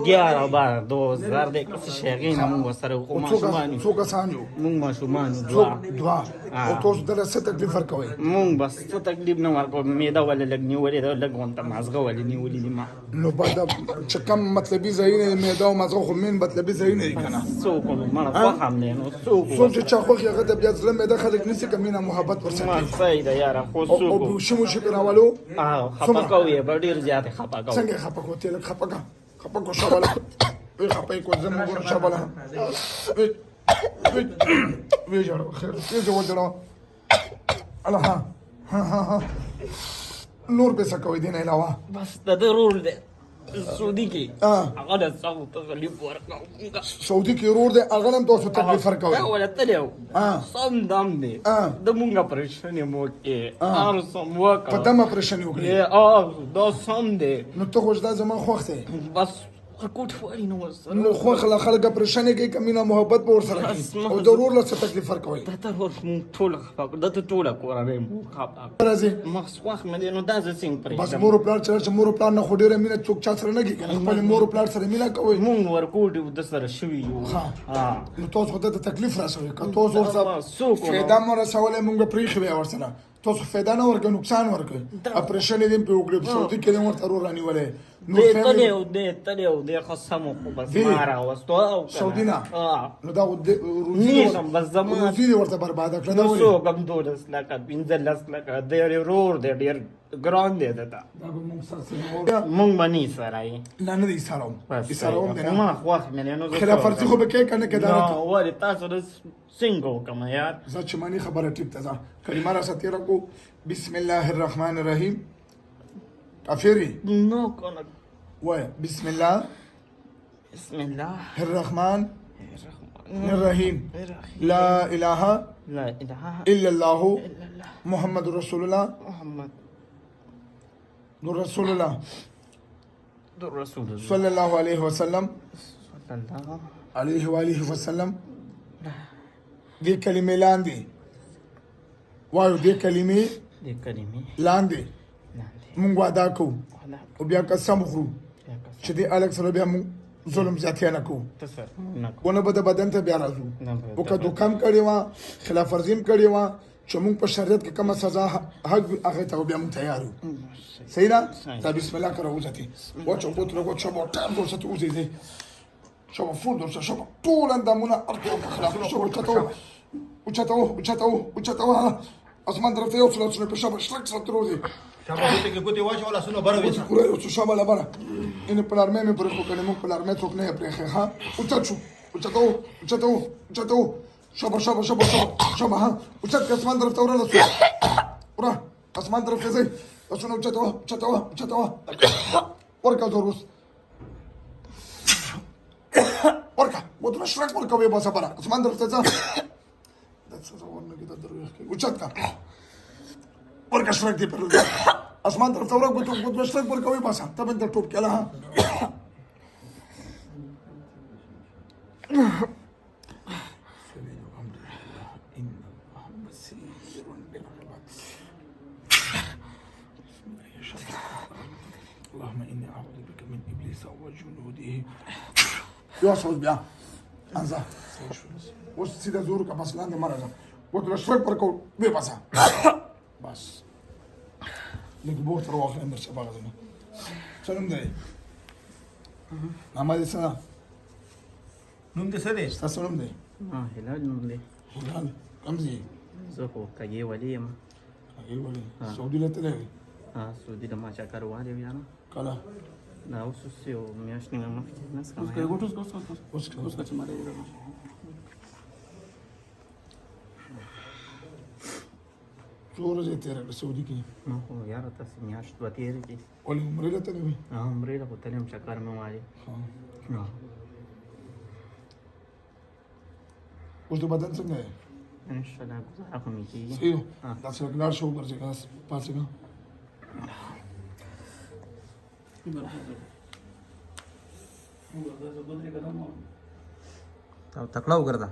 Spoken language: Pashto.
11 12 2000 د کس شیغین موږ سره کومه شومان څو کسان یو موږ ما شومان دوه او تاسو دلته څه تکلیف ورکوي موږ بس څه تکلیف نه ورکو میدا ولا لګ نیولې دا لګ وانت مازغه ولا نیولې دي ما نو بعد چې کم مطلبي ځایونه میدا او مازغه خو من مطلبي ځایونه دي کنه څو کوم ما خو هم نه نو څو چې چا خو هغه د بیا ځله میدا خلک نسی کمینه محبت ورسره ما سیدا یاره خو څو او شمو شکر اولو خپه کوي به ډیر زیات خپه کوي څنګه خپه کوته لک خپه کو شاباله وي خپه کو زمو ګور شاباله وي جوړ خیر دې جو جوړ الله ها نور به څه کوي دین علاوه بس د ضرور ده سعودي کې هغه د څو تکلیف ورکاو سعودي کې رور ده هغه هم تاسو تکلیف ورکوي ولا تلو سم دم دي د مونږه پرېشانې مو کې هر سم وکړه په دمه پرېشانې وکړي دا سم دي نو ته خو دا زما خوښ دی بس کوټ فوري نو وسره نو خو خلک پرېشانې کوي کمینه محبت به ورسره کوي او ضرور له څه تکلیف ورکوي دا ته مونږ ټول خپل د ټوله کورنۍ مو خپل راځي مخصوص مې نو دا څنګه پرې بس مور پلار چې مور پلار نه خو ډېره مینه څوک چا سره نه کوي خپل مور پلار سره مینه کوي مونږ ورکوټ د سره شوي یو نو تاسو خو ته تکلیف راسوي که تاسو ورسره فایده مو رسولې مونږ پرېښې بیا ورسره تاسو فایده نه ورکوي نقصان ورکوي اپریشن دې په وګړي په سعودي کې دې ورته رانیولې نو تلو دې خصمو خو بس مارا واستو او سعودي نه نو دا نیشم بس زمان روزي دې ورته برباد کړه نو څو کم دولس لکه 15 لکه ډېر رور ډېر ګران دی دا به مونږ سره مونږ باندې سره یې نه دې سلام دې ما خو مې نو خلاف ورزي خو به کې کنه کې دا ولې تاسو د څنګه کوم یار زه چې مانی خبره ټیپ ته ځه کلمه را ستیره کو بسم الله الرحمن الرحیم افری نو کنه وای بسم الله الرحمن الرحیم لا اله الا الله محمد رسول الله رسول الله صلی الله علیه وسلم علیه و آله وسلم دې کلمې لاندې وایو دې کلمې لاندې مونږ وعده کوو او بیا قسم خورو چې دې الګ سره بیا مونږ ظلم زیاتیا نه کوو ونه به د بدن ته بیا راځو او که دوکم کړې وه خلاف ورزي هم کړې وه چې مونږ په شریعت کې کومه سزا حق وي هغې ته بیا مونږ تیار یو صحیح ده دا بسم الله کره وځتې وچو بوتره وچو ټایم ورسته وځې شوف فول درسه شوف طول اندامنا ارجو خلاص شوف وچتاو اسمان درته یو څه څه په شابه شلک سره تروزي شابه ته کې ګوتې واچو ولا سونه بره وځه کورې څه شابه لا بره ان په لارمه مې پر خو کنه مو په لارمه څوک نه پرې ښه وچتاو شابه ها وچت اسمان درته ورسه ورا اسمان درته زي اسونه وچتاو ورکا زوروس ورکا بوتل شرک ورکا به باسه برا اسمان درته ځه دڅه ورنه کې د دروښ کې وچت کا ورکا شرک دی پر اسمان درته ورکا بوتل شرک ورکا به باسه ته بند ټوپ کله ها اللهم اني اعوذ بك من ابليس وجنوده يوصل بیا انزه اوس سیده زور کا بس لاندې مرزه وته شوي پر کو به بس بس لږ بوت روخ اندر شباب زنه سلام دی نامه دې څه نوم دې څه دی تاسو نوم دی هلال نوم دی هلال کوم ځای زه خو کږې ولي یم سعودي له تللی سعودي د ما چکر والي یم یاره کله دا اوس یو میاشت نیمه مخکې نس کوم اوس که چې ماره څو ورځې تېره کړه سعودي کې نو خو یاره تاسې میاشت دوه تېرې دي ولې عمرې له تللی وې عمرې له خو تللی یم چکر مې والي اوس د بدن څنګه یې انشاءالله ګزاره خو مې کېږي صحیح داسې لاړ شو وګرځې که پاڅېږه تکړه وګرځه